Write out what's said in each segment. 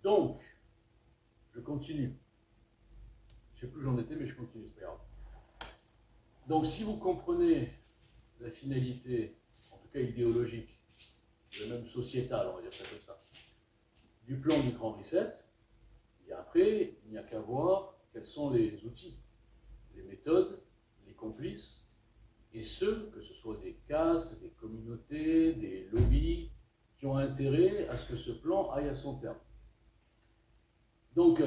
Donc, je continue. Je ne sais plus où j'en étais, mais je continue, c'est pas grave. Donc, si vous comprenez la finalité, en tout cas idéologique, et même sociétale, on va dire ça comme ça, du plan du Grand Reset, et après, il n'y a qu'à voir quels sont les outils, les méthodes, les complices, et ceux, que ce soit des castes, des communautés, des lobbies, qui ont intérêt à ce que ce plan aille à son terme. Donc,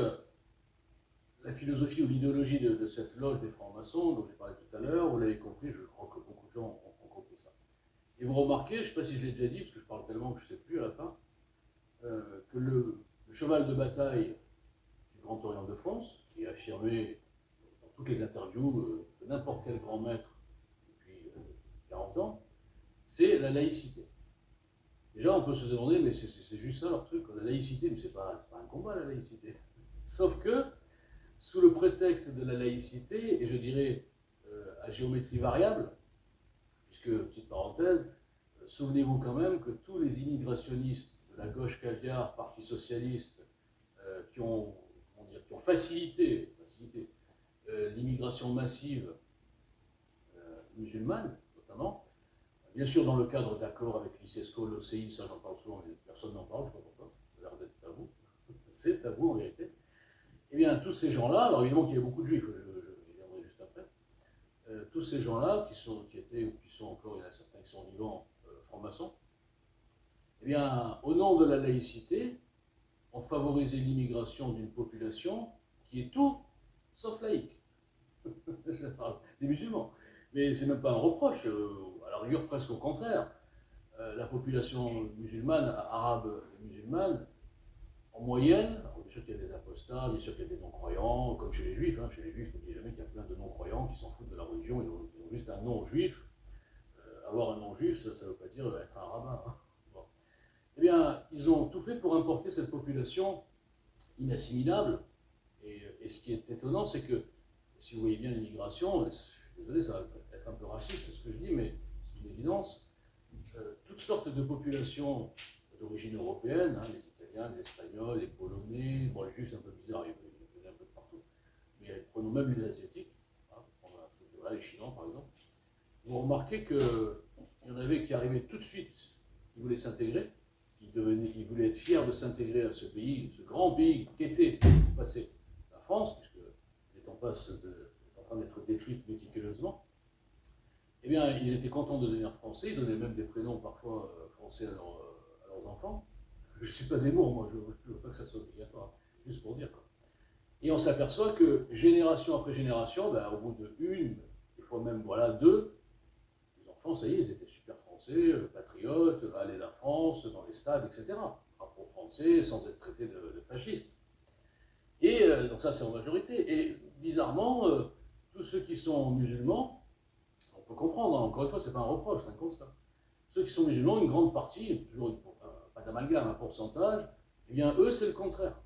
la philosophie ou l'idéologie de cette loge des francs-maçons, dont j'ai parlé tout à l'heure, vous l'avez compris, je crois que beaucoup de gens ont compris ça. Et vous remarquez, je ne sais pas si je l'ai déjà dit, parce que je parle tellement que je ne sais plus à la fin, que le cheval de bataille du Grand Orient de France, qui est affirmé dans toutes les interviews de n'importe quel grand maître depuis 40 ans, c'est la laïcité. Déjà, on peut se demander, mais c'est juste ça leur truc, la laïcité, mais c'est pas un combat la laïcité. Sauf que, sous le prétexte de la laïcité, et je dirais à géométrie variable, puisque, petite parenthèse, souvenez-vous quand même que tous les immigrationnistes de la gauche caviar, Parti socialiste, qui ont facilité l'immigration massive musulmane, notamment, bien sûr dans le cadre d'accords avec l'ICESCO, l'OCI, ça j'en parle souvent, mais personne n'en parle, je ne sais pas pourquoi, ça a l'air d'être tabou, c'est tabou en vérité. Eh bien, tous ces gens-là, alors évidemment qu'il y a beaucoup de juifs, je viendrai juste après, tous ces gens-là qui étaient ou qui sont encore, il y en a certains qui sont vivants, francs-maçons, eh bien, au nom de la laïcité, ont favorisé l'immigration d'une population qui est tout sauf laïque. Je parle des musulmans. Mais c'est même pas un reproche, à la rigueur presque au contraire. La population musulmane, arabe et musulmane, en moyenne, alors bien sûr qu'il y a des apostats, bien sûr qu'il y a des non-croyants, comme chez les juifs. Chez les juifs, n'oubliez jamais qu'il y a plein de non-croyants qui s'en foutent de la religion, ils ont juste un non-juif. Avoir un non-juif, ça ne veut pas dire être un rabbin. Bon. Eh bien, ils ont tout fait pour importer cette population inassimilable. Et ce qui est étonnant, c'est que, si vous voyez bien l'immigration, je suis désolé, ça va être un peu raciste ce que je dis, mais c'est une évidence, toutes sortes de populations d'origine européenne, les Italiens, les Espagnols, les Polonais, bon, les Juifs c'est un peu bizarre, ils venaient un peu de partout, mais prenons même les Asiatiques, voilà, les Chinois par exemple, vous remarquez qu'il y en avait qui arrivaient tout de suite, qui voulaient s'intégrer, qui voulaient être fiers de s'intégrer à ce pays, ce grand pays qu'était passé la France, puisque est en train d'être détruite méticuleusement. Eh bien, ils étaient contents de devenir français, ils donnaient même des prénoms parfois français à leurs enfants. Je ne suis pas Zemmour, moi, je ne veux pas que ça soit obligatoire, juste pour dire. Quoi. Et on s'aperçoit que génération après génération, au bout de une, des fois même deux, les enfants, ça y est, ils étaient super français, patriotes, allaient la France, dans les stades, etc. Drapeau français, sans être traités de fascistes. Et donc ça, c'est en majorité. Et bizarrement, tous ceux qui sont musulmans, on peut comprendre, encore une fois, ce n'est pas un reproche, c'est un constat. Ceux qui sont musulmans, une grande partie, toujours pas d'amalgame, un pourcentage, eh bien eux, c'est le contraire.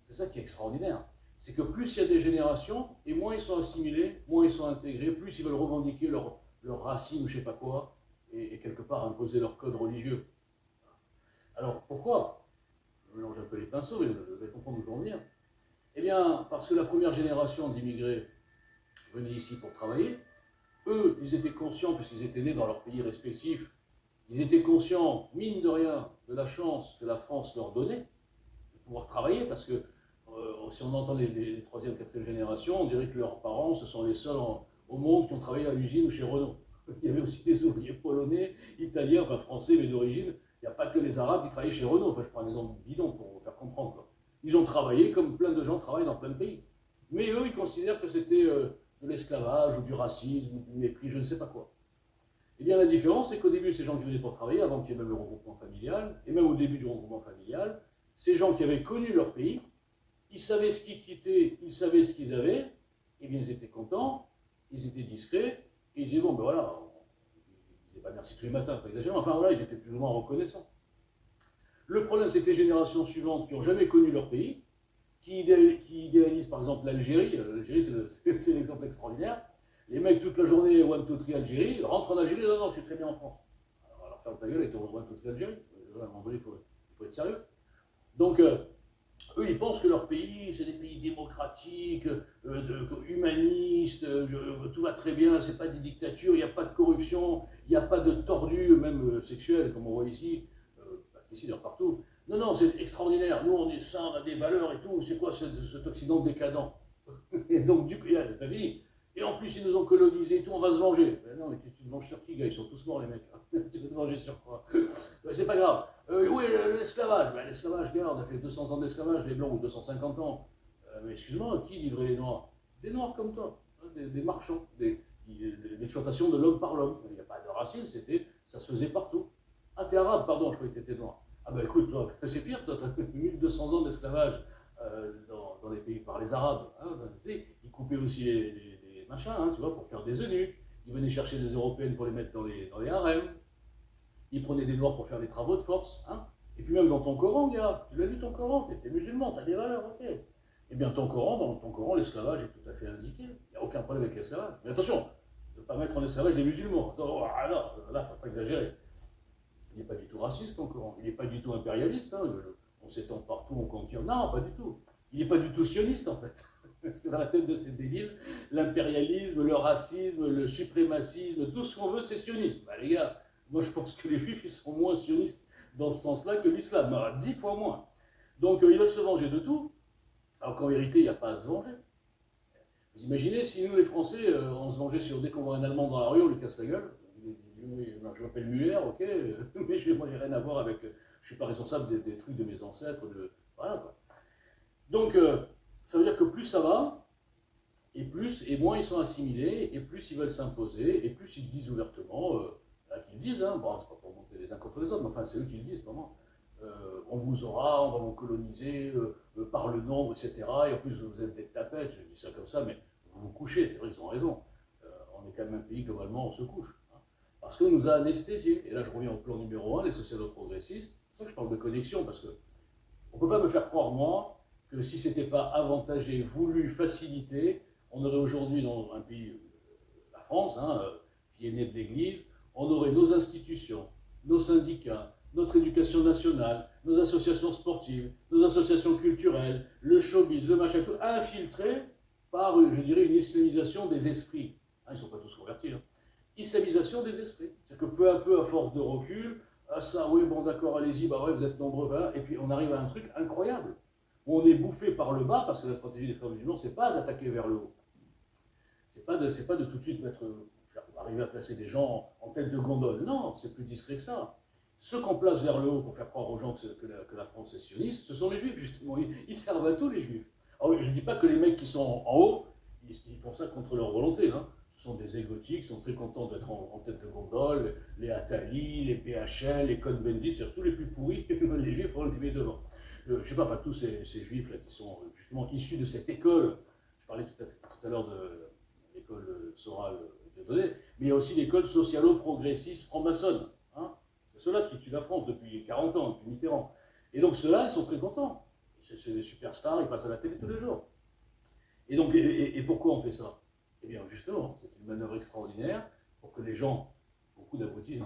C'est ça qui est extraordinaire. C'est que plus il y a des générations, et moins ils sont assimilés, moins ils sont intégrés, plus ils veulent revendiquer leur racine ou je ne sais pas quoi, et quelque part imposer leur code religieux. Alors pourquoi? Je mélange un peu les pinceaux, mais vous allez comprendre où je veux en venir. Eh bien, parce que la première génération d'immigrés venait ici pour travailler, eux, ils étaient conscients, puisqu'ils étaient nés dans leur pays respectifs, ils étaient conscients, mine de rien, de la chance que la France leur donnait de pouvoir travailler, parce que si on entend les troisième, quatrième générations, on dirait que leurs parents, ce sont les seuls au monde qui ont travaillé à l'usine ou chez Renault. Il y avait aussi des ouvriers polonais, italiens, enfin français, mais d'origine. Il n'y a pas que les Arabes qui travaillaient chez Renault. Enfin, je prends un exemple bidon pour vous faire comprendre. Quoi. Ils ont travaillé comme plein de gens travaillent dans plein de pays. Mais eux, ils considèrent que c'était de l'esclavage ou du racisme ou du mépris, je ne sais pas quoi. Eh bien, la différence, c'est qu'au début, ces gens qui venaient pour travailler, avant qu'il y ait même le regroupement familial, et même au début du regroupement familial, ces gens qui avaient connu leur pays, ils savaient ce qu'ils quittaient, ils savaient ce qu'ils avaient, et bien ils étaient contents, ils étaient discrets, et ils disaient, bon ben voilà, ils disaient pas merci tous les matins, pas exagéré, enfin voilà, ils étaient plus ou moins reconnaissants. Le problème, c'est que les générations suivantes qui n'ont jamais connu leur pays, qui idéalisent par exemple l'Algérie, l'Algérie c'est l'exemple extraordinaire, les mecs toute la journée, one, two, three Algérie, rentrent en Algérie, non, je suis très bien en France. Alors ferme ta gueule et ton one, two, three Algérie, à un moment donné, il faut être sérieux. Donc, eux, ils pensent que leur pays, c'est des pays démocratiques, humanistes, tout va très bien, c'est pas des dictatures, il n'y a pas de corruption, il n'y a pas de tordus, même sexuels, comme on voit ici, ici, d'ailleurs, partout. Non, non, c'est extraordinaire, nous, on est sains, on a des valeurs et tout, c'est quoi cet Occident décadent? Et donc, du coup, il y a les États-Unis. Et en plus, ils nous ont colonisés et tout, on va se venger. Ben non, mais tu te venges sur qui, gars? Ils sont tous morts, les mecs. Tu vas te venger sur quoi? C'est pas grave. Oui, l'esclavage. Ben, l'esclavage, gars, on a fait 200 ans d'esclavage, les Blancs, ou 250 ans. Mais excuse-moi, qui livrait les Noirs? Des Noirs comme toi, hein, des marchands, l'exploitation de l'homme par l'homme. Il n'y a pas de racisme, ça se faisait partout. Ah, t'es arabe, pardon, je croyais que t'étais noir. Ah ben écoute, toi, c'est pire, toi, t'as 1200 ans d'esclavage dans les pays par les Arabes. Hein, tu sais, ils coupaient aussi les machins, hein, tu vois, pour faire des eunuques. Ils venaient chercher des Européennes pour les mettre dans les harems. Ils prenaient des Noirs pour faire des travaux de force. Hein. Et puis même dans ton Coran, gars, tu l'as lu ton Coran, t'es musulman, t'as des valeurs, ok. Eh bien, dans ton Coran, l'esclavage est tout à fait indiqué. Il n'y a aucun problème avec l'esclavage. Mais attention, ne pas mettre en esclavage les musulmans. Attends, là, il ne faut pas exagérer. Il n'est pas du tout raciste, ton Coran. Il n'est pas du tout impérialiste. Hein. On s'étend partout, on conquiert. Non, pas du tout. Il n'est pas du tout sioniste, en fait. C'est dans la tête de ces débiles. L'impérialisme, le racisme, le suprémacisme, tout ce qu'on veut, c'est sioniste. Bah, les gars, moi, je pense que les juifs, ils sont moins sionistes dans ce sens-là que l'islam. 10 fois moins. Donc, ils veulent se venger de tout. Alors qu'en vérité, il n'y a pas à se venger. Vous imaginez si nous, les Français, on se vengeait sur dès qu'on voit un Allemand dans la rue, on lui casse la gueule. Je m'appelle Muller, ok, mais moi, j'ai rien à voir avec. Je ne suis pas responsable des trucs de mes ancêtres. Voilà, quoi. Donc, ça veut dire que plus ça va, et moins ils sont assimilés, et plus ils veulent s'imposer, et plus ils disent ouvertement, qu'ils disent, hein, bon, c'est pas pour monter les uns contre les autres, mais enfin, c'est eux qui le disent, vraiment. On vous aura, on va vous coloniser par le nombre, etc. Et en plus, vous êtes des tapettes, je dis ça comme ça, mais vous vous couchez, c'est vrai qu'ils ont raison. On est quand même un pays, globalement, on se couche. Hein, parce qu'on nous a anesthésiés. Et là, je reviens au plan numéro 1, les socialo-progressistes. C'est pour ça que je parle de connexion, parce qu'on ne peut pas me faire croire, moi, que si ce n'était pas avantagé, voulu, facilité, on aurait aujourd'hui dans un pays, la France, hein, qui est né de l'Église, on aurait nos institutions, nos syndicats, notre éducation nationale, nos associations sportives, nos associations culturelles, le showbiz, le machin, tout infiltré par, je dirais, une islamisation des esprits. Hein, ils ne sont pas tous convertis. Hein. Islamisation des esprits. C'est-à-dire que peu à peu, à force de recul, ah ça, oui, bon d'accord, allez-y, bah ouais, vous êtes nombreux, voilà, et puis on arrive à un truc incroyable. Où on est bouffé par le bas, parce que la stratégie des frères musulmans, c'est pas d'attaquer vers le haut. C'est pas de tout de suite arriver à placer des gens en tête de gondole. Non, c'est plus discret que ça. Ceux qu'on place vers le haut pour faire croire aux gens que la France est sioniste, ce sont les juifs, justement. Ils servent à tous, les juifs. Alors, je ne dis pas que les mecs qui sont en haut, ils font ça contre leur volonté. Hein. Ce sont des égotiques, ils sont très contents d'être en tête de gondole, les Attali, les PHL, les Cohn-Bendit, c'est-à-dire tous les plus pourris, les juifs ont le devant. Je ne sais pas, tous ces juifs-là qui sont justement issus de cette école. Je parlais tout à l'heure de l'école Soral de Dieudonné, mais il y a aussi l'école socialo-progressiste franc-maçonne. Hein. C'est ceux-là qui tuent la France depuis 40 ans, depuis Mitterrand. Et donc ceux-là, ils sont très contents. C'est des superstars, ils passent à la télé tous les jours. Et donc, et pourquoi on fait ça? Eh bien, justement, c'est une manœuvre extraordinaire pour que les gens, beaucoup d'abrutis,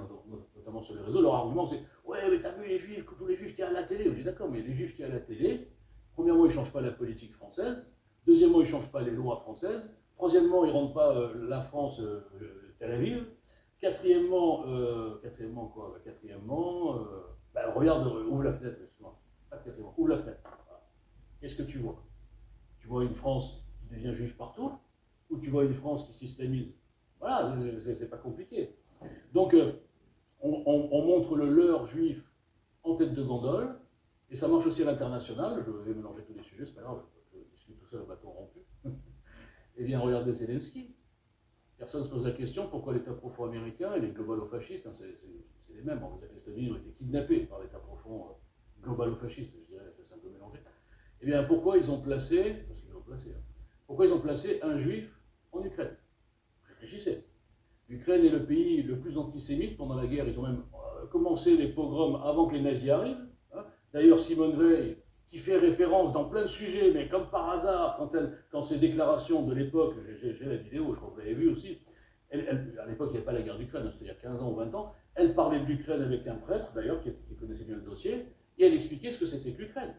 notamment sur les réseaux, leur argument c'est « Ouais, mais t'as vu les juifs, tous les juifs qui y a à la télé ?» Je dis « D'accord, mais les juifs qui y a à la télé, premièrement, ils ne changent pas la politique française, deuxièmement, ils ne changent pas les lois françaises, troisièmement, ils ne rendent pas la France Tel Aviv, quatrièmement, regarde, ouvre la fenêtre, excuse-moi. Pas quatrièmement, ouvre la fenêtre. Voilà. Qu'est-ce que tu vois? Tu vois une France qui devient juge partout, ou tu vois une France qui s'islamise? Voilà, c'est pas compliqué. Donc, on montre le leurre juif en tête de gondole, et ça marche aussi à l'international. Je vais mélanger tous les sujets, c'est pas grave, je discute tout seul au bâton rompu. Eh bien, regardez Zelensky. Personne ne se pose la question pourquoi l'État profond américain et les globalo-fascistes, hein, c'est les mêmes. On va dire que les États-Unis ont été kidnappés par l'État profond globalo-fasciste, je dirais, c'est un peu mélangé. Eh bien, pourquoi ils ont placé, parce qu'ils l'ont placé, hein, pourquoi ils ont placé un juif en Ukraine? Réfléchissez. L'Ukraine est le pays le plus antisémite pendant la guerre. Ils ont même commencé les pogroms avant que les nazis arrivent. Hein. D'ailleurs, Simone Veil, qui fait référence dans plein de sujets, mais comme par hasard, quand ses déclarations de l'époque, j'ai la vidéo, je crois que vous l'avez vue aussi, à l'époque, il n'y avait pas la guerre d'Ukraine, hein, c'est-à-dire 15 ans ou 20 ans, elle parlait de l'Ukraine avec un prêtre, d'ailleurs, qui connaissait bien le dossier, et elle expliquait ce que c'était que l'Ukraine.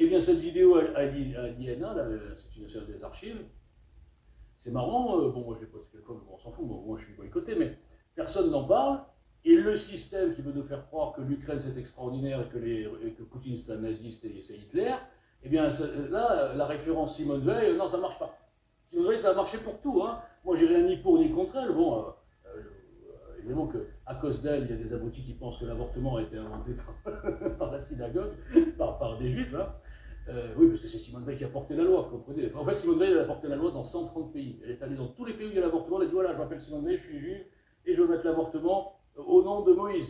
Eh bien, cette vidéo à l'INA, l'Institut national des archives, c'est marrant, bon, moi je l'ai posté quelquefois, mais bon, on s'en fout, moi je suis boycotté, mais personne n'en parle, et le système qui veut nous faire croire que l'Ukraine c'est extraordinaire et que Poutine c'est un naziste et c'est Hitler, eh bien là, la référence Simone Veil, non, ça ne marche pas. Simone Veil, ça a marché pour tout, hein. Moi j'ai rien ni pour ni contre elle, bon, évidemment qu'à cause d'elle, il y a des abrutis qui pensent que l'avortement a été inventé par la synagogue, par des juifs, hein. Oui, parce que c'est Simone Veil qui a porté la loi, vous comprenez. En fait, Simone Veil, elle a porté la loi dans 130 pays. Elle est allée dans tous les pays où il y a l'avortement, elle a dit voilà, je m'appelle Simone Veil, je suis juive, et je veux mettre l'avortement au nom de Moïse.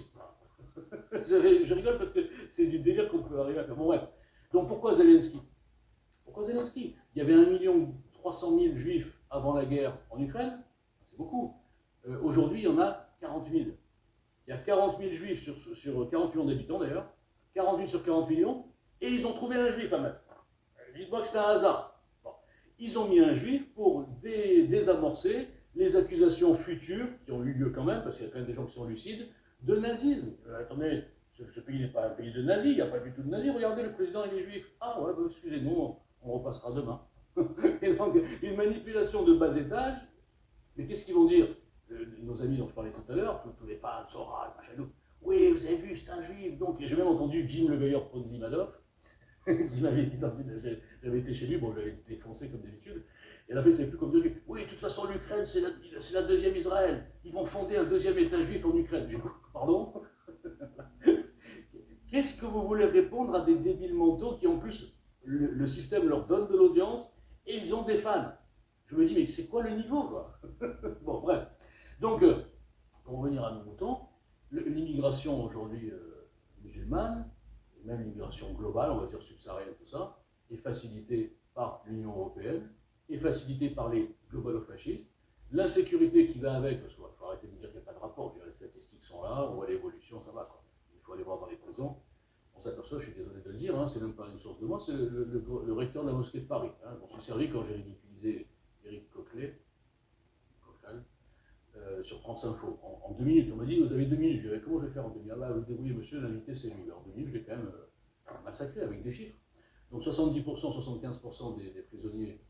Je rigole parce que c'est du délire qu'on peut arriver à faire. Bon, bref. Donc pourquoi Zelensky? Pourquoi Zelensky? Il y avait 1 300 000 juifs avant la guerre en Ukraine, c'est beaucoup. Aujourd'hui, il y en a 40 000. Il y a 40 000 juifs sur 40 millions d'habitants d'ailleurs, 40 000 sur 40 millions, et ils ont trouvé un juif à mettre. Dites-moi que c'est un hasard. Bon. Ils ont mis un juif pour désamorcer les accusations futures, qui ont eu lieu quand même, parce qu'il y a quand même des gens qui sont lucides, de nazisme. Attendez, ce pays n'est pas un pays de nazis, il n'y a pas du tout de nazis. Regardez, le président il est juif. Ah ouais, bah, excusez-nous, on repassera demain. Et donc, une manipulation de bas étage. Mais qu'est-ce qu'ils vont dire, nos amis dont je parlais tout à l'heure, tous les fans, Soral, machin, oui, vous avez vu, c'est un juif. Donc, j'ai même entendu Jim le Veilleur Ponzimadov, qui m'avait dit, j'avais été chez lui, bon, j'avais été défoncé comme d'habitude, et la fait, c'est plus comme de lui. Oui, de toute façon, l'Ukraine, c'est la deuxième Israël. Ils vont fonder un deuxième État juif en Ukraine. Pardon? Qu'est-ce que vous voulez répondre à des débiles mentaux qui, en plus, le système leur donne de l'audience et ils ont des fans? Je me dis, mais c'est quoi le niveau, quoi? Bon, bref. Donc, pour revenir à nos moutons, l'immigration aujourd'hui musulmane, et même l'immigration globale, on va dire subsaharienne, tout ça, est facilitée par l'Union européenne, est facilitée par les globalo-fascistes. L'insécurité qui va avec, parce qu'il faut arrêter de dire qu'il n'y a pas de rapport, les statistiques sont là, on voit l'évolution, ça va, quoi. Il faut aller voir dans les prisons. On s'aperçoit, je suis désolé de le dire, hein, c'est même pas une source de moi, c'est le recteur de la mosquée de Paris. Hein, on s'est servi quand j'ai ridiculisé Éric Coquerel, sur France Info. En 2 minutes, on m'a dit, vous avez 2 minutes. Je lui ai dit, comment je vais faire en 2 minutes? Ah bah, vous débrouillez, monsieur, l'invité, c'est lui. En 2 minutes, je l'ai quand même massacré avec des chiffres. Donc 70%, 75% des prisonniers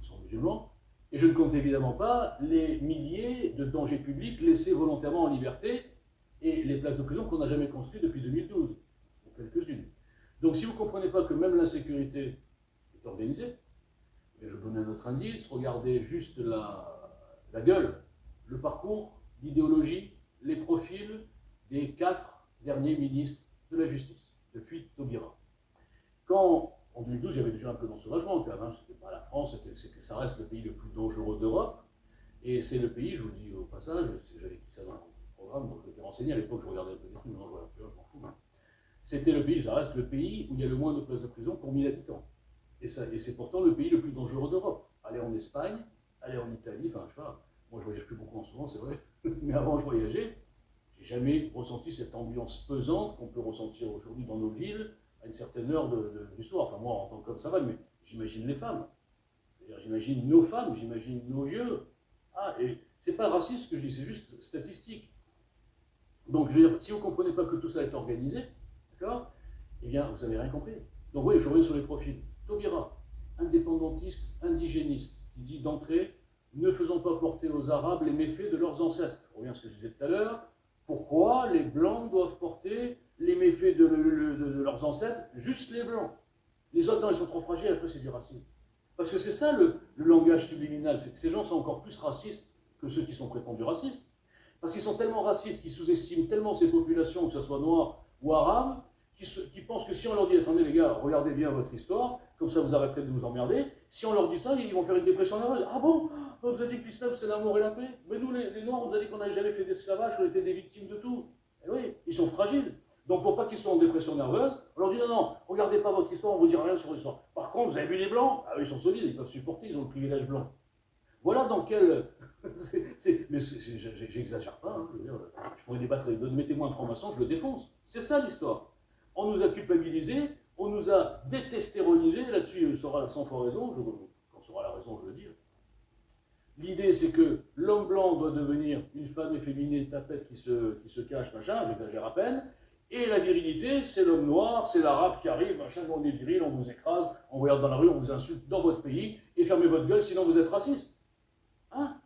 sont musulmans. Et je ne compte évidemment pas les milliers de dangers publics laissés volontairement en liberté et les places de prison qu'on n'a jamais construites depuis 2012. Ou quelques-unes. Donc si vous ne comprenez pas que même l'insécurité est organisée, et je vous donne un autre indice, regardez juste la gueule, le parcours, l'idéologie, les profils des 4 derniers ministres de la justice, depuis Taubira. Quand, en 2012, il y avait déjà un peu d'ensauvagement, quand même, hein, c'était pas la France, ça reste le pays le plus dangereux d'Europe, et c'est le pays, je vous le dis au passage, j'avais écrit ça dans le programme, donc je m'étais renseigné, à l'époque je regardais un peu des trucs, maintenant je regarde plus, je m'en fous. Hein. C'était le pays, ça reste le pays où il y a le moins de places de prison pour 1000 habitants. Et c'est pourtant le pays le plus dangereux d'Europe. Allez en Espagne, allez en Italie, enfin je sais pas, moi je voyage plus beaucoup en ce moment, c'est vrai, mais avant je voyageais, j'ai jamais ressenti cette ambiance pesante qu'on peut ressentir aujourd'hui dans nos villes à une certaine heure du soir. Enfin moi en tant qu'homme ça va, mais j'imagine les femmes. J'imagine nos femmes, j'imagine nos vieux. Ah, et c'est pas raciste ce que je dis, c'est juste statistique. Donc je veux dire, si vous ne comprenez pas que tout ça est organisé, d'accord, eh bien vous n'avez rien compris. Donc oui, je reviens sur les profils. Taubira, indépendantiste, indigéniste, qui dit d'entrée, ne faisons pas porter aux Arabes les méfaits de leurs ancêtres. Je reviens à ce que je disais tout à l'heure. Pourquoi les Blancs doivent porter les méfaits de leurs ancêtres, juste les Blancs? Les autres, non, ils sont trop fragiles, après c'est du racisme. Parce que c'est ça le langage subliminal, c'est que ces gens sont encore plus racistes que ceux qui sont prétendus racistes. Parce qu'ils sont tellement racistes, qu'ils sous-estiment tellement ces populations, que ce soit noires ou arabes, qui pensent que si on leur dit, attendez les gars, regardez bien votre histoire, comme ça vous arrêterez de nous emmerder, si on leur dit ça, ils vont faire une dépression nerveuse. Ah bon? Vous avez dit que l'islam c'est l'amour et la paix? Mais nous les Noirs, on vous a dit qu'on n'avait jamais fait d'esclavage, qu'on était des victimes de tout. Et oui, ils sont fragiles. Donc pour pas qu'ils soient en dépression nerveuse, on leur dit non, non, regardez pas votre histoire, on vous dira rien sur l'histoire. Par contre, vous avez vu les Blancs? Ah oui, ils sont solides, ils peuvent supporter, ils ont le privilège blanc. Voilà dans quel... mais j'exagère pas, hein, je pourrais débattre, mettez-moi information, je le défonce. C'est ça l'histoire. On nous a culpabilisés, on nous a détestéronisés, là-dessus il sera sans fois raison, quand sera la raison je le dis. L'idée c'est que l'homme blanc doit devenir une femme efféminée tapette qui se cache, machin, j'exagère à peine, Et la virilité, c'est l'homme noir, c'est l'arabe qui arrive, machin, on est viril, on vous écrase, on vous regarde dans la rue, on vous insulte dans votre pays, et fermez votre gueule, sinon vous êtes raciste. Hein?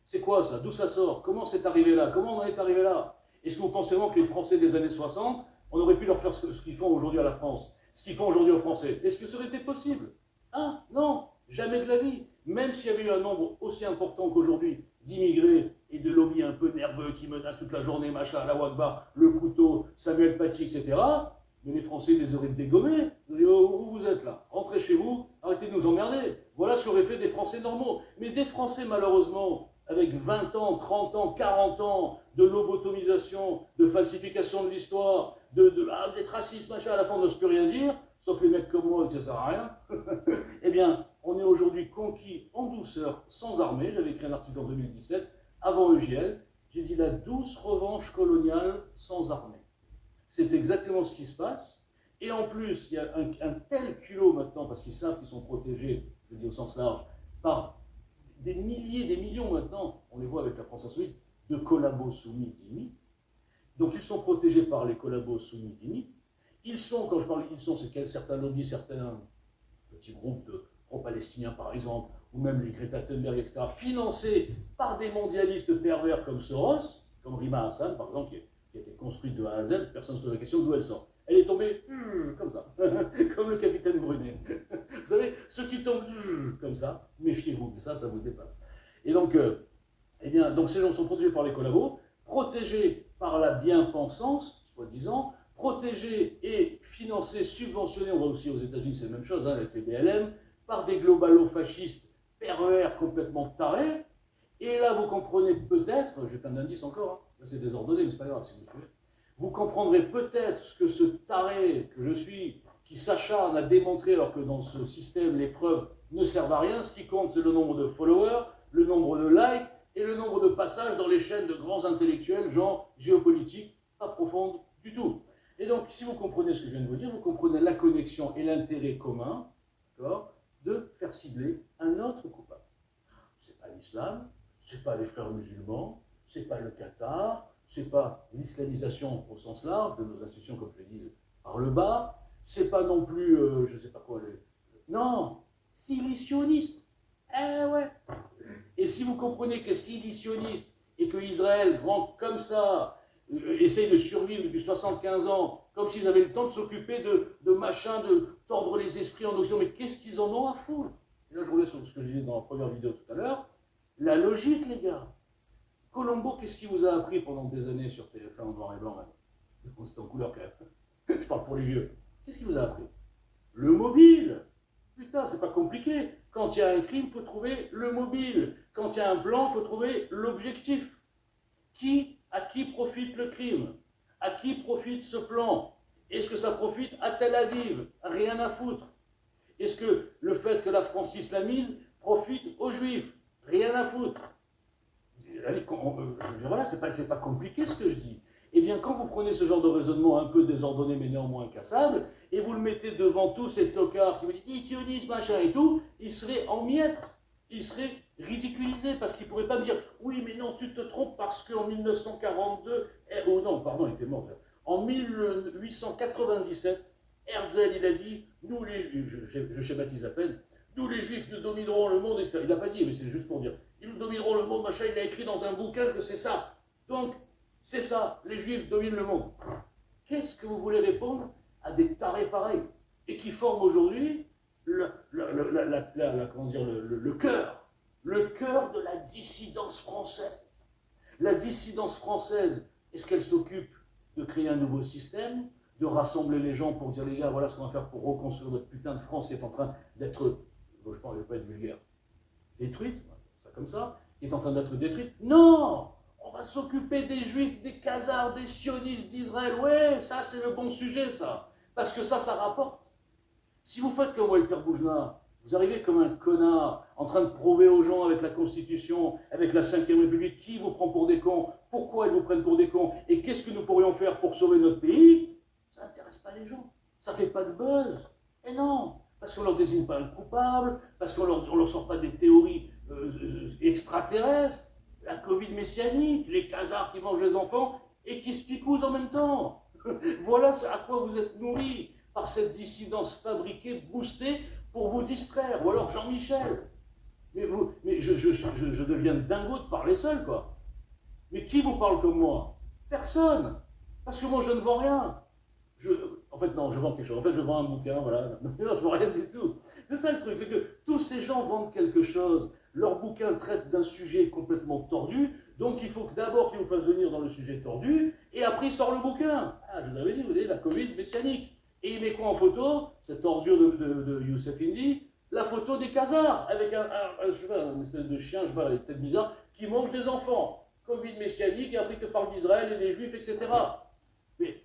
C'est quoi ça? D'où ça sort? Comment c'est arrivé là? Comment on en est arrivé là? Est-ce que vous pensez vraiment que les Français des années 60, on aurait pu leur faire ce qu'ils font aujourd'hui à la France, ce qu'ils font aujourd'hui aux Français? Est-ce que ça aurait été possible? Hein? Non, jamais de la vie. Même s'il y avait eu un nombre aussi important qu'aujourd'hui d'immigrés et de lobbies un peu nerveux qui menacent toute la journée, machin, la Wakbar, le couteau, Samuel Paty, etc., mais les Français les auraient dégommés. Ils auraient dit, oh, où vous êtes là? Rentrez chez vous, arrêtez de nous emmerder. Voilà ce qu'auraient fait des Français normaux. Mais des Français, malheureusement, avec 20 ans, 30 ans, 40 ans de lobotomisation, de falsification de l'histoire, d'être raciste, machin, à la fin on n'ose plus rien dire, sauf les mecs comme moi, ça sert à rien, eh bien, on est aujourd'hui conquis en douceur, sans armée. J'avais écrit un article en 2017, avant EGL, j'ai dit la douce revanche coloniale sans armée. C'est exactement ce qui se passe. Et en plus, il y a un tel culot maintenant, parce qu'ils savent qu'ils sont protégés, je le dis au sens large, par des milliers, des millions maintenant, on les voit avec la France insoumise, de collabos soumis d'IMI. Donc ils sont protégés par les collabos soumis d'IMI. Ils sont, quand je parle ils sont, c'est certains lobbies, certains petits groupes de pro-palestiniens par exemple, ou même les Greta Thunberg, etc., financés par des mondialistes pervers comme Soros, comme Rima Hassan par exemple, qui a été construite de A à Z, personne ne se pose la question d'où elle sort. Elle est tombée comme ça, comme le capitaine Brunet. Vous savez, ceux qui tombent comme ça, méfiez-vous, mais ça vous dépasse. Et donc, eh bien, donc ces gens sont protégés par les collabos, protégés par la bien-pensance, soi-disant, protégés et financés, subventionnés, on voit aussi aux États-Unis, c'est la même chose, hein, avec les BLM, par des globalo-fascistes pervers complètement tarés. Et là, vous comprenez peut-être, j'ai un indice encore, hein, là c'est désordonné, mais c'est pas grave si vous suivez, vous comprendrez peut-être ce que ce taré que je suis, qui s'acharne à démontrer, alors que dans ce système, les preuves ne servent à rien. Ce qui compte, c'est le nombre de followers, le nombre de likes et le nombre de passages dans les chaînes de grands intellectuels, genre géopolitique, pas profonde du tout. Et donc, si vous comprenez ce que je viens de vous dire, vous comprenez la connexion et l'intérêt commun, de faire cibler un autre coupable. C'est pas l'islam, c'est pas les frères musulmans, c'est pas le Qatar, c'est pas l'islamisation au sens large de nos institutions, comme je l'ai dit, par le bas, c'est pas non plus, je sais pas quoi, non, silicioniste. Eh ouais. Et si vous comprenez que silicioniste et que Israël, grand comme ça, essaye de survivre depuis 75 ans, comme s'ils avaient le temps de s'occuper de machin, de tordre les esprits en Occident, mais qu'est-ce qu'ils en ont à foutre? Et là, je reviens sur ce que je disais dans la première vidéo tout à l'heure. La logique, les gars. Colombo, qu'est-ce qu'il vous a appris pendant des années sur TF1 en noir et blanc, maintenant? C'était en couleur quand même. Je parle pour les vieux. Qu'est-ce qu'il vous a appris? Le mobile. Putain, c'est pas compliqué. Quand il y a un crime, il faut trouver le mobile. Quand il y a un plan, il faut trouver l'objectif. À qui profite le crime? À qui profite ce plan? Est-ce que ça profite à Tel Aviv? Rien à foutre. Est-ce que le fait que la France islamise profite aux Juifs? Rien à foutre. Voilà, c'est pas compliqué ce que je dis. Eh bien, quand vous prenez ce genre de raisonnement un peu désordonné mais néanmoins incassable, et vous le mettez devant tous ces tocards qui vous disent sionisme, machin et tout, il serait en miettes, il serait ridiculisé parce qu'il ne pourrait pas me dire oui, mais non, tu te trompes parce qu'en 1942, oh non, pardon, il était mort. En 1897, Herzl, il a dit nous les Juifs, je schématise à peine, nous les Juifs nous dominerons le monde, etc. Il n'a pas dit, mais c'est juste pour dire ils nous domineront le monde, machin, il a écrit dans un bouquin que c'est ça. Donc, c'est ça, les Juifs dominent le monde. Qu'est-ce que vous voulez répondre à des tarés pareils et qui forment aujourd'hui le cœur de la dissidence française. La dissidence française, est-ce qu'elle s'occupe de créer un nouveau système, de rassembler les gens pour dire les gars, voilà ce qu'on va faire pour reconstruire notre putain de France qui est en train d'être, je ne vais pas être vulgaire, détruite, ça comme ça, qui est en train d'être détruite? Non! On va s'occuper des Juifs, des Khazars, des sionistes d'Israël. Ouais, ça c'est le bon sujet, ça. Parce que ça rapporte. Si vous faites comme Walter Boujna, vous arrivez comme un connard, en train de prouver aux gens avec la Constitution, avec la Ve République, qui vous prend pour des cons, pourquoi ils vous prennent pour des cons, et qu'est-ce que nous pourrions faire pour sauver notre pays, ça n'intéresse pas les gens. Ça ne fait pas de buzz. Et non, parce qu'on ne leur désigne pas un coupable, parce qu'on ne leur sort pas des théories extraterrestres, la Covid messianique, les Khazars qui mangent les enfants et qui se picousent en même temps. Voilà à quoi vous êtes nourris, par cette dissidence fabriquée, boostée, pour vous distraire. Ou alors Jean-Michel. Mais je deviens dingo de parler seul, quoi. Mais qui vous parle comme moi? Personne. Parce que moi, je ne vends rien. En fait, non, je vends quelque chose. En fait, je vends un bouquin, voilà. Non, je ne vends rien du tout. C'est ça le truc, c'est que tous ces gens vendent quelque chose. Leur bouquin traite d'un sujet complètement tordu, donc il faut que d'abord qu'ils vous fassent venir dans le sujet tordu, et après il sort le bouquin. Ah, je vous avais dit, vous voyez, la Covid messianique. Et il met quoi en photo? Cette ordure de Youssef Indy, la photo des Khazars, avec je sais pas, une espèce de chien, je sais pas, avec tête bizarre, qui mange des enfants. Covid messianique, et après il te parle d'Israël et des Juifs, etc. Et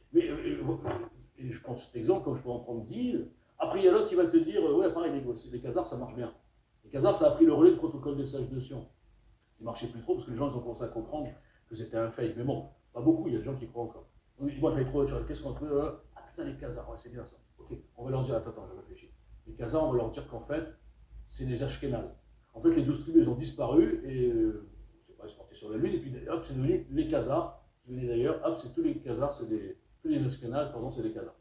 je prends cet exemple comme je peux en prendre 10. Après, il y a l'autre qui va te dire ouais, pareil, les Khazars, ça marche bien. Les Khazars, ça a pris le relais du protocole des sages de Sion. Il ne marchait plus trop parce que les gens ils ont commencé à comprendre que c'était un fake. Mais bon, pas beaucoup, il y a des gens qui croient encore. Donc, moi, il fait trop de choses. Qu'est-ce qu'on trouve ah putain, les Khazars, ouais, c'est bien ça. Ok, on va leur dire attends, je réfléchis. Les Khazars, on va leur dire qu'en fait, c'est des Ashkénazes. En fait, les 12 tribus, ils ont disparu et je sais pas, ils sont partis sur la lune et puis hop, c'est devenu les Khazars. Qui venaient d'ailleurs, hop, c'est tous les Khazars, tous les Ashkénazes, pardon, c'est des Khazars.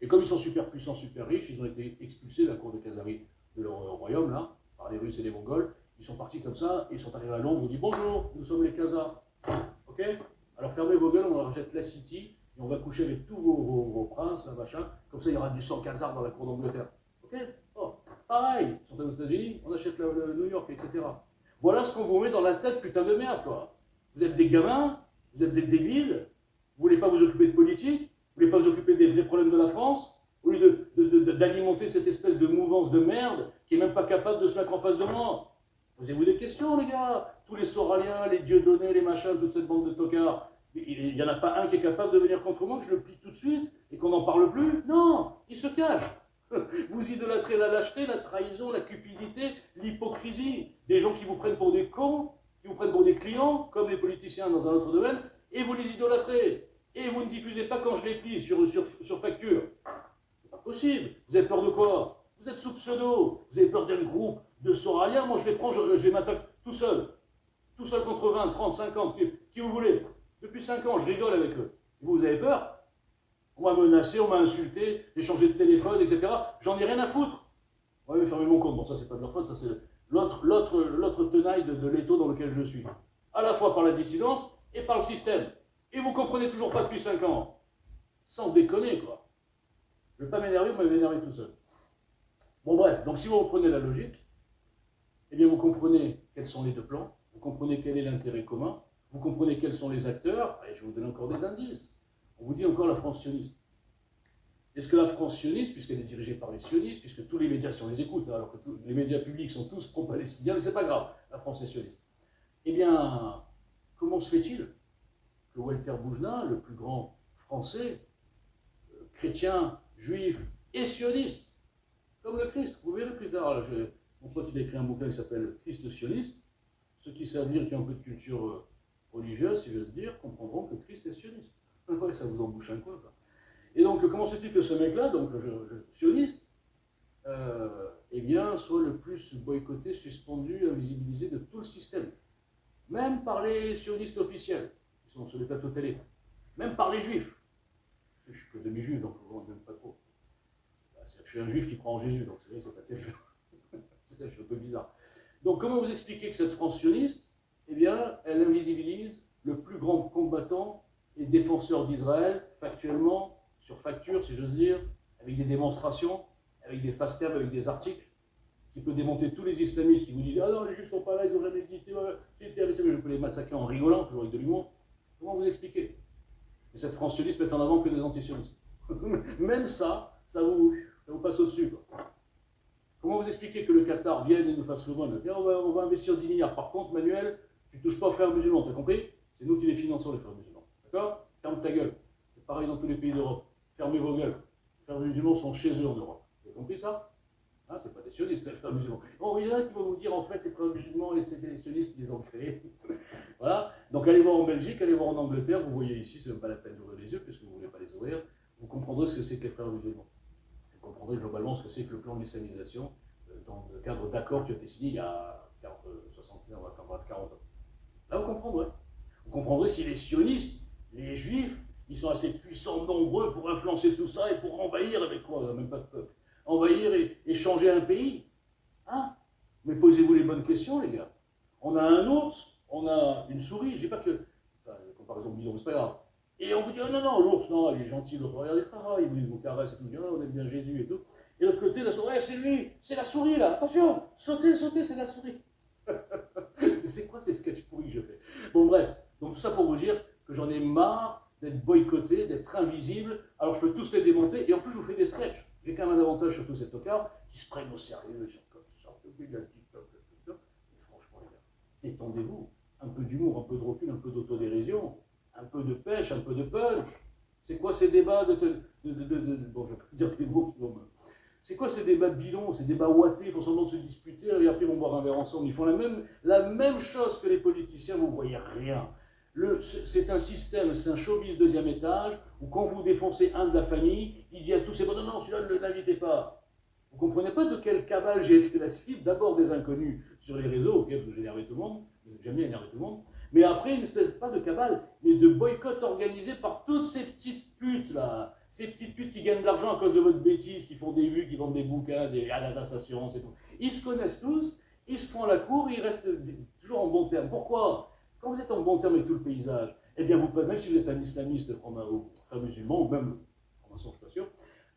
Et comme ils sont super puissants, super riches, ils ont été expulsés de la cour de Khazarie de leur royaume, là, par les Russes et les Mongols. Ils sont partis comme ça, et ils sont arrivés à Londres, ils ont dit bonjour, nous sommes les Khazars. Ok? Alors fermez vos gueules, on leur achète la City, et on va coucher avec tous vos princes, là, machin. Comme ça, il y aura du sang Khazar dans la cour d'Angleterre. Ok? Oh, pareil, ils sont aux États-Unis, on achète le New York, etc. Voilà ce qu'on vous met dans la tête, putain de merde, quoi. Vous êtes des gamins, vous êtes des débiles, vous voulez pas vous occuper de politique, vous voulez pas vous occuper des vrais problèmes de la France, au lieu d'alimenter cette espèce de mouvance de merde qui est même pas capable de se mettre en face de moi. Posez-vous des questions, les gars. Tous les Soraliens, les Dieudonné, les machins, toute cette bande de tocards. Il n'y en a pas un qui est capable de venir contre moi, que je le plie tout de suite et qu'on n'en parle plus. Non, il se cache. Vous idolâtrez la lâcheté, la trahison, la cupidité, l'hypocrisie. Des gens qui vous prennent pour des cons, qui vous prennent pour des clients, comme les politiciens dans un autre domaine, et vous les idolâtrez. Et vous ne diffusez pas quand je les plie sur facture. C'est pas possible. Vous avez peur de quoi? Vous êtes sous pseudo. Vous avez peur d'un groupe de Soraliens. Moi, je les prends, je les massacre tout seul. Tout seul contre 20, 30, 50, qui vous voulez. Depuis 5 ans, je rigole avec eux. Et vous avez peur? On m'a menacé, on m'a insulté, j'ai changé de téléphone, etc. J'en ai rien à foutre. Ouais, mais fermez mon compte. Bon, ça, c'est pas de leur faute, ça, c'est l'autre tenaille de l'étau dans lequel je suis. À la fois par la dissidence et par le système. Et vous comprenez toujours pas depuis 5 ans. Sans déconner, quoi. Je ne vais pas m'énerver, vous m'avez énervé tout seul. Bon, bref, donc si vous reprenez la logique, eh bien vous comprenez quels sont les deux plans, vous comprenez quel est l'intérêt commun, vous comprenez quels sont les acteurs, et je vous donne encore des indices. On vous dit encore la France sioniste. Est-ce que la France sioniste, puisqu'elle est dirigée par les sionistes, puisque tous les médias, si on les écoute, alors que les médias publics sont tous pro-palestiniens, mais c'est pas grave, la France est sioniste. Eh bien, comment se fait-il que Walter Boujna, le plus grand français, chrétien, juif et sioniste, comme le Christ, vous verrez plus tard, mon pote il a écrit un bouquin qui s'appelle Christ sioniste, ceux qui savent lire, qui ont un peu de culture religieuse, si j'ose dire, comprendront que Christ est sioniste. Ouais, ça vous embouche un coin, ça. Et donc, comment se fait-il que ce mec-là, donc sioniste, eh bien, soit le plus boycotté, suspendu, invisibilisé de tout le système, même par les sionistes officiels, qui sont sur les plateaux télé, même par les juifs. Je suis que demi-juif, donc on n'aime pas trop. Je suis un juif qui croit en Jésus, donc c'est vrai que c'est pas terrible. C'est un peu bizarre. Donc, comment vous expliquez que cette France sioniste, eh bien, elle invisibilise le plus grand combattant et défenseur d'Israël, factuellement, sur facture, si j'ose dire, avec des démonstrations, avec des face-cam, avec des articles, qui peut démonter tous les islamistes qui vous disent ah non, les juifs sont pas là, ils n'ont jamais existé, je peux les massacrer en rigolant, toujours avec de l'humour. Comment vous expliquez? Et cette France sioniste met en avant que des antisionistes. Même ça vous passe au-dessus. Comment vous expliquez que le Qatar vienne et nous fasse le bon? On va investir 10 milliards. Par contre, Manuel, tu ne touches pas aux frères musulmans, t'as compris? C'est nous qui les finançons, les frères musulmans. D'accord? Ferme ta gueule. C'est pareil dans tous les pays d'Europe. Fermez vos gueules. Les frères musulmans sont chez eux en Europe. Vous avez compris ça? Hein, c'est pas des sionistes, les frères musulmans. Bon, il y en a qui vont vous dire en fait les frères musulmans et c'est les sionistes qui les ont créés. Voilà. Donc allez voir en Belgique, allez voir en Angleterre, vous voyez ici, c'est même pas la peine d'ouvrir les yeux puisque vous ne voulez pas les ouvrir. Vous comprendrez ce que c'est que les frères musulmans. Vous comprendrez globalement ce que c'est que le plan d'islamisation dans le cadre d'accords qui a été signé il y a 60 ans, enfin 40 ans. Là, vous comprendrez. Vous comprendrez si les sionistes, les juifs, ils sont assez puissants, nombreux pour influencer tout ça et pour envahir avec quoi? On n'a même pas de peuple. Envahir et changer un pays. Hein? Mais posez-vous les bonnes questions, les gars. On a un ours, on a une souris, je dis pas que. Enfin, la comparaison bidon, c'est pas grave. Et on vous dit, oh non, non, l'ours, non, il est gentil, l'autre, regardez, il vous caresse, il vous dit, oh, on aime bien Jésus et tout. Et de l'autre côté, la souris, c'est lui, c'est la souris là, attention, sautez, sautez, c'est la souris. C'est quoi ces sketchs pourris que je fais? Bon, bref, donc tout ça pour vous dire que j'en ai marre d'être boycotté, d'être invisible. Alors je peux tous les démonter, et en plus je vous fais des sketchs. J'ai quand même un avantage sur tous ces tocards qui se prennent au sérieux, ils sont comme ça, il y a le TikTok, le TikTok. Mais franchement, les gars, détendez-vous. Un peu d'humour, un peu de recul, un peu d'autodérision, un peu de pêche, un peu de punch. C'est quoi ces débats bon, je vais pas dire des mots qui vont me. C'est quoi ces débats de bidon, ces débats ouatés, ils font semblant de se disputer, et après ils vont boire un verre ensemble. Ils font la même chose que les politiciens, vous ne voyez rien. C'est un système, c'est un showbiz deuxième étage, où quand vous défoncez un de la famille, il dit à tous, c'est bon, non, non, celui-là ne l'invitez pas. Vous ne comprenez pas de quelle cabale j'ai été la cible, d'abord des inconnus sur les réseaux, auxquels j'ai énervé tout le monde, j'aime bien énerver tout le monde, mais après une espèce, pas de cabale, mais de boycott organisé par toutes ces petites putes là. Ces petites putes qui gagnent de l'argent à cause de votre bêtise, qui font des vues, qui vendent des bouquins, des assurances et tout. Ils se connaissent tous, ils se font la cour, ils restent toujours en bon terme. Pourquoi? Quand vous êtes en bon terme avec tout le paysage, eh bien, vous, même si vous êtes un islamiste frère musulman, ou même, en je ne suis pas sûr,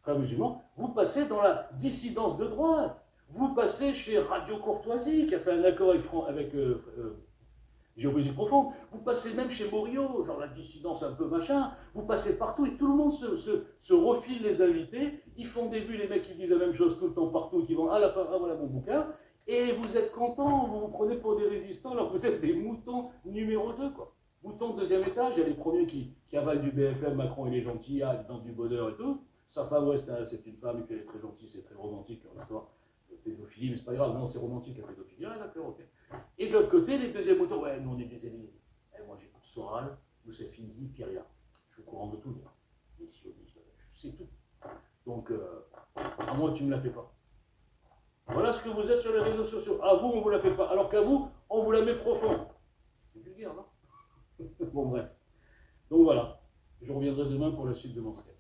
frère musulman, vous passez dans la dissidence de droite. Vous passez chez Radio Courtoisie, qui a fait un accord avec Géopolitique profonde, vous passez même chez Morio, genre la dissidence un peu machin, vous passez partout et tout le monde se refile les invités, ils font des vues, les mecs qui disent la même chose tout le temps partout, qui vont à la fin, ah voilà mon bouquin, et vous êtes contents, vous vous prenez pour des résistants alors que vous êtes des moutons numéro 2, quoi. Moutons de deuxième étage, il y a les premiers qui avalent du BFM, Macron il est gentil, ah, dans du bonheur et tout, sa femme, ouais, c'est une femme, et puis elle est très gentille, c'est très romantique leur histoire. Pédophilie, mais c'est pas grave, non, c'est romantique la pédophilie. Ah, d'accord, ok. Et de l'autre côté, les deuxièmes moutons, ouais, nous on est des ennemis. Eh, moi j'écoute Soral, nous c'est fini, Pierria. Je suis au courant de tout, moi. Les sionistes, je sais tout. Donc, à moi tu ne me la fais pas. Voilà ce que vous êtes sur les réseaux sociaux. À vous, on ne vous la fait pas. Alors qu'à vous, on vous la met profond. C'est vulgaire, non? Bon, bref. Donc voilà. Je reviendrai demain pour la suite de mon sketch.